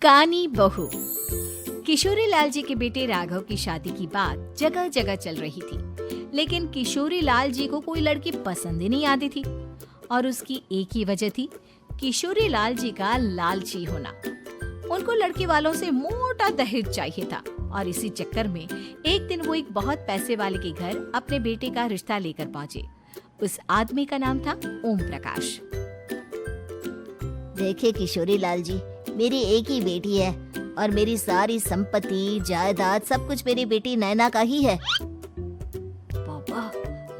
कानी बहू। किशोरी लाल जी के बेटे राघव की शादी की बात जगह जगह चल रही थी, लेकिन किशोरी लाल जी को कोई लड़की पसंद ही नहीं आती थी। और उसकी एक ही वजह थी, किशोरी लाल जी का लालची होना। उनको लड़की वालों से मोटा दहेज चाहिए था और इसी चक्कर में एक दिन वो एक बहुत पैसे वाले के घर अपने बेटे का रिश्ता लेकर पहुंचे। उस आदमी का नाम था ओम प्रकाश। देखिए किशोरी लाल जी, मेरी एक ही बेटी है और मेरी सारी संपत्ति जायदाद सब कुछ मेरी बेटी नैना का ही है। पापा,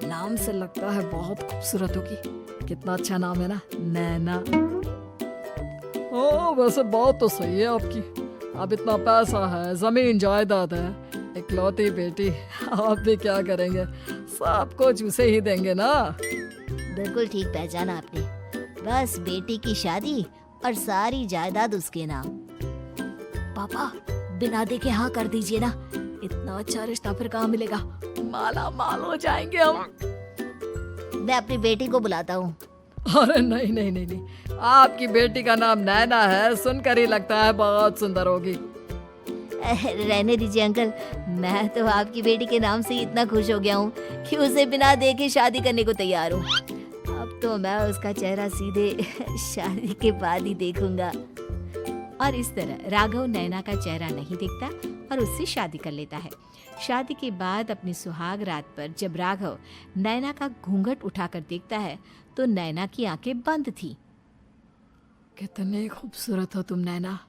नाम से लगता है बहुत खूबसूरत होगी। कितना अच्छा नाम है ना, नैना। हाँ, वैसे बात तो सही है आपकी। अब इतना पैसा है, जमीन जायदाद है, इकलौती बेटी, आप भी क्या करेंगे? सब कुछ उसे ही देंगे ना। बिल्कुल ठीक पहचाना आपने। बस बेटी की शादी और सारी जायदाद उसके नाम। पापा, बिना देखे हाँ कर दीजिए ना। इतना अच्छा रिश्ता फिर कहाँ मिलेगा? माला माल हो जाएंगे हम। मैं अपनी बेटी को बुलाता हूँ। अरे नहीं नहीं नहीं नहीं, आपकी बेटी का नाम नैना है, सुनकर ही लगता है बहुत सुंदर होगी। रहने दीजिए अंकल, मैं तो आपकी बेटी के नाम से ही इतना खुश हो गया हूँ कि उसे बिना देखे शादी करने को तैयार हूँ। अब तो मैं उसका चेहरा सीधे शादी के बाद ही देखूंगा। और इस तरह राघव नैना का चेहरा नहीं देखता और उससे शादी कर लेता है। शादी के बाद अपनी सुहाग रात पर जब राघव नैना का घूंघट उठाकर देखता है तो नैना की आंखें बंद थी। कितनी खूबसूरत हो तुम नैना,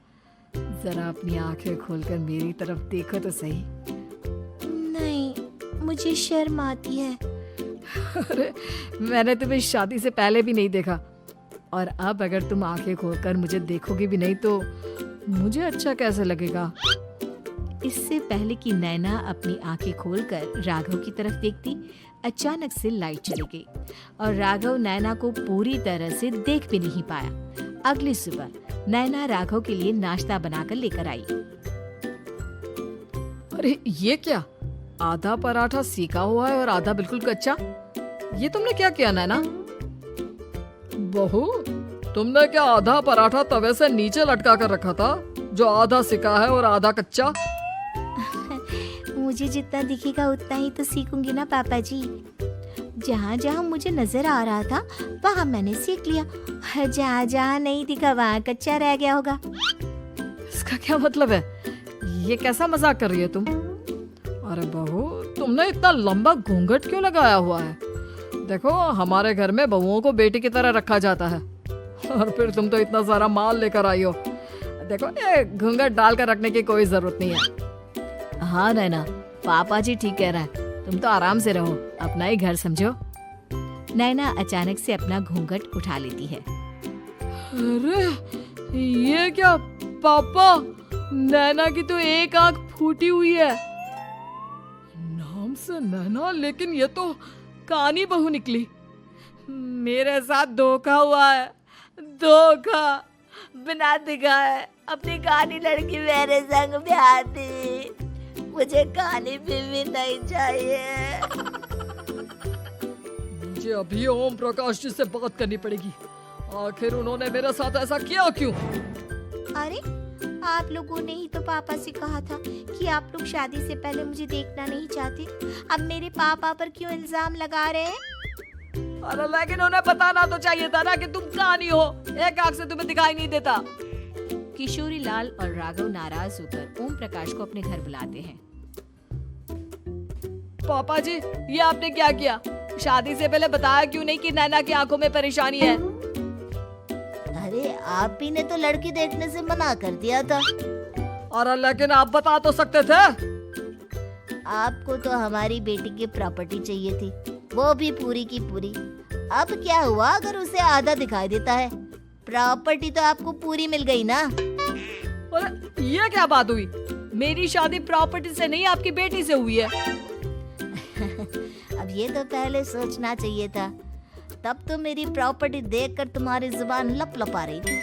जरा अपनी आंखें खोलकर मेरी तरफ देखो तो सही। नहीं, मुझे शर्म आती है। अरे, मैंने तुम्हें शादी से पहले भी नहीं देखा और अब अगर तुम आंखें खोलकर मुझे देखोगी भी नहीं तो मुझे अच्छा कैसे लगेगा? इससे पहले कि नैना अपनी आंखें खोलकर राघव की तरफ देखती, अचानक से लाइट चली गई और राघव नैना को पूरी तरह से देख भी नहीं पाया। अगली सुबह नैना राघव के लिए नाश्ता बनाकर लेकर आई। अरे ये क्या, आधा पराठा सेका हुआ है और आधा बिल्कुल कच्चा। ये तुमने क्या किया नैना? बहू, तुमने क्या आधा पराठा तवे से नीचे लटका कर रखा था जो आधा सेका है और आधा कच्चा? मुझे जितना दिखेगा उतना ही तो सीखूंगी ना पापा जी। जहाँ जहाँ मुझे नजर आ रहा था वहाँ मैंने सीख लिया, जहाँ जहाँ नहीं दिखा वहाँ कच्चा रह गया होगा। इसका क्या मतलब है? ये कैसा मजाक कर रही है तुम? अरे बहू, तुमने इतना लंबा घूंघट क्यों लगाया हुआ है? देखो, हमारे घर में बहुओं को बेटी की तरह रखा जाता है और फिर तुम तो इतना सारा माल लेकर आई हो। देखो, ये घूंघट डालकर रखने की कोई जरूरत नहीं है। हाँ नैना, पापा जी ठीक कह रहा है, तुम तो आराम से रहो, अपना ही घर समझो। नैना अचानक से अपना घूंघट उठा लेती है। अरे ये क्या पापा, नैना की तो एक आंख फूटी हुई है। नाम से नैना, लेकिन ये तो कानी बहू निकली। मेरे साथ धोखा हुआ है, धोखा। बिना दिखाए अपनी कानी लड़की मेरे संग ब्याह थी। मुझे कानी बीवी नहीं चाहिए। मुझे अभी ओम प्रकाश जी से बात करनी पड़ेगी। आखिर उन्होंने मेरे साथ ऐसा किया क्यों? अरे, आप लोगों ने ही तो पापा से कहा था कि आप लोग शादी से पहले मुझे देखना नहीं चाहते। अब मेरे पापा पर क्यों इल्जाम लगा रहे हैं? अरे लेकिन उन्हें बताना तो चाहिए था ना कि तुम कानी हो, एक आंख से तुम्हें दिखाई नहीं देता। किशोरी लाल और राघव नाराज होकर ओम प्रकाश को अपने घर बुलाते हैं। पापा जी, ये आपने क्या किया? शादी से पहले बताया क्यों नहीं कि नैना की आंखों में परेशानी है? अरे, आप ही ने तो लड़की देखने से मना कर दिया था। अरे लेकिन आप बता तो सकते थे। आपको तो हमारी बेटी की प्रॉपर्टी चाहिए थी, वो भी पूरी की पूरी। अब क्या हुआ अगर उसे आधा दिखाई देता है? प्रॉपर्टी तो आपको पूरी मिल गई ना। अरे ये क्या बात हुई? मेरी शादी प्रॉपर्टी से नहीं, आपकी बेटी से हुई है। अब ये तो पहले सोचना चाहिए था, तब तो मेरी प्रॉपर्टी देखकर तुम्हारी जुबान लप लपा रही थी।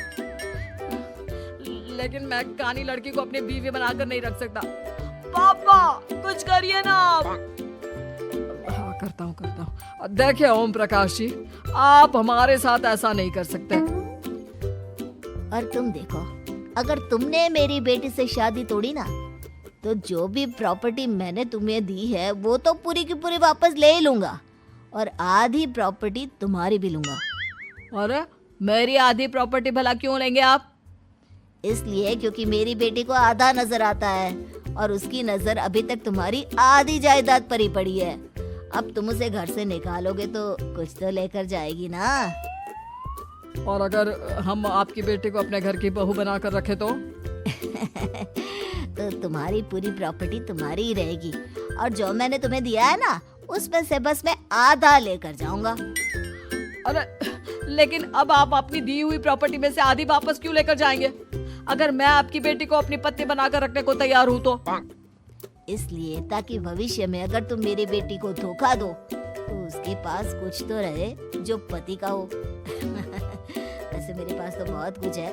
लेकिन मैं कानी लड़की को अपनी बीवी बनाकर नहीं रख सकता। पापा, कुछ करिए ना आप। हाँ, करता हूँ। देखिए ओम प्रकाश जी, आप हमारे साथ ऐसा नहीं कर सकते। और तुम देखो, अगर तुमने मेरी बेटी से शादी तोड़ी ना, तो जो भी प्रॉपर्टी मैंने तुम्हें दी है वो तो पूरी की पूरी वापस ले ही लूंगा, और आधी प्रॉपर्टी तुम्हारी भी लूंगा। अरे मेरी आधी प्रॉपर्टी भला क्यों लेंगे आप? इसलिए क्योंकि मेरी बेटी को आधा नजर आता है और उसकी नजर अभी तक तुम्हारी आधी जायदाद पर ही पड़ी है। अब तुम उसे घर से निकालोगे तो कुछ तो लेकर जाएगी ना। और अगर हम आपकी बेटी को अपने घर की बहू बनाकर रखे तो? तो तुम्हारी पूरी प्रॉपर्टी तुम्हारी ही रहेगी, और जो मैंने तुम्हें दिया है ना, उसमें से बस मैं आधा लेकर जाऊंगा। अरे लेकिन अब आप अपनी दी हुई प्रॉपर्टी में से आधी वापस क्यों लेकर जाएंगे? अगर मैं आपकी बेटी को अपनी पत्नी बनाकर रखने को तैयार हूँ तो? इसलिए ताकि भविष्य में अगर तुम मेरी बेटी को धोखा दो तो उसके पास कुछ तो रहे जो पति का हो। वैसे मेरे पास तो बहुत कुछ है,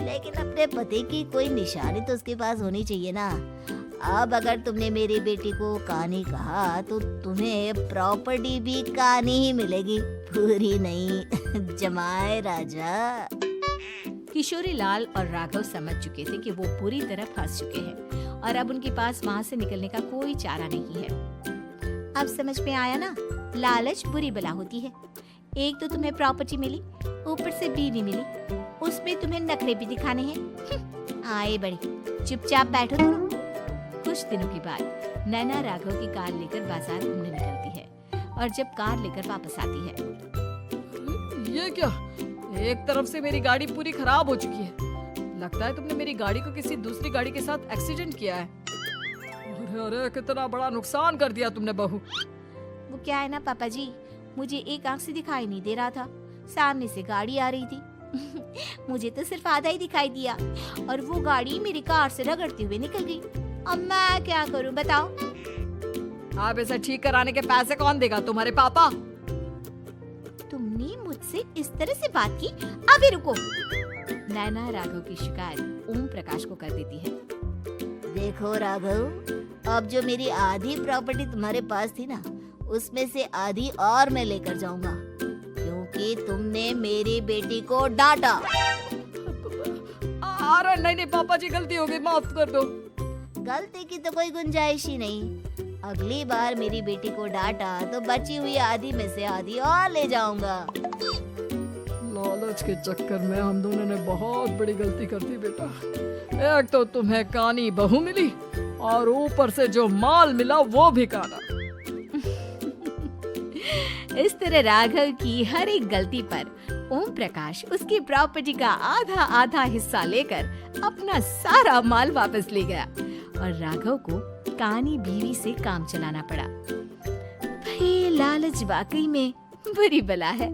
लेकिन अपने पति की कोई निशानी तो उसके पास होनी चाहिए ना। अब अगर तुमने मेरी बेटी को कानी कहा तो तुम्हें प्रॉपर्टी भी कानी ही मिलेगी, पूरी नहीं। जमाए राजा। किशोरी लाल और राघव समझ चुके थे कि वो पूरी तरह फंस चुके हैं और अब उनके पास वहाँ से निकलने का कोई चारा नहीं है। अब समझ में आया ना, लालच बुरी बला होती है। एक तो तुम्हें प्रॉपर्टी मिली, ऊपर से बीवी मिली, उसमें तुम्हें नखरे भी दिखाने हैं। आए बड़े, चुपचाप बैठो दोनों। कुछ दिनों के बाद नैना राघव की कार लेकर बाजार घूमने निकलती है और जब कार लेकर वापस आती है। ये क्या? एक तरफ से मेरी गाड़ी पूरी खराब हो चुकी है। लगता है तुमने मेरी गाड़ी को किसी दूसरी गाड़ी के साथ एक्सीडेंट किया है। अरे अरे कितना बड़ा नुकसान कर दिया तुमने बहू। वो क्या है ना पापा जी, मुझे एक आंख से दिखाई नहीं दे रहा था, सामने से गाड़ी आ रही थी। मुझे तो सिर्फ आधा ही दिखाई दिया और वो गाड़ी मेरी कार से रगड़ते हुए निकल गई। अब मैं क्या करूं बताओ? आप इसे ठीक कराने के पैसे कौन देगा? तुम्हारे पापा? तुमने मुझसे इस तरह से बात की? अभी रुको। नैना राघव की शिकायत ओम प्रकाश को कर देती है। देखो राघव, अब जो मेरी आधी प्रॉपर्टी तुम्हारे पास थी ना, उसमें से आधी और मैं लेकर जाऊंगा, क्योंकि तुमने मेरी बेटी को डांटा। अरे नहीं नहीं पापा जी, गलती हो गई, माफ कर दो। गलती की तो कोई गुंजाइश ही नहीं। अगली बार मेरी बेटी को डांटा तो बची हुई आधी में से आधी और ले जाऊंगा। लालच के चक्कर में हम दोनों ने बहुत बड़ी गलती कर दी बेटा। एक तो तुम्हें कानी बहू मिली और ऊपर से जो माल मिला वो भी काना। इस तरह राघव की हर एक गलती पर ओम प्रकाश उसकी प्रॉपर्टी का आधा आधा हिस्सा लेकर अपना सारा माल वापस ले गया और राघव को कानी बीवी से काम चलाना पड़ा। भाई लालच वाकई में बुरी बला है।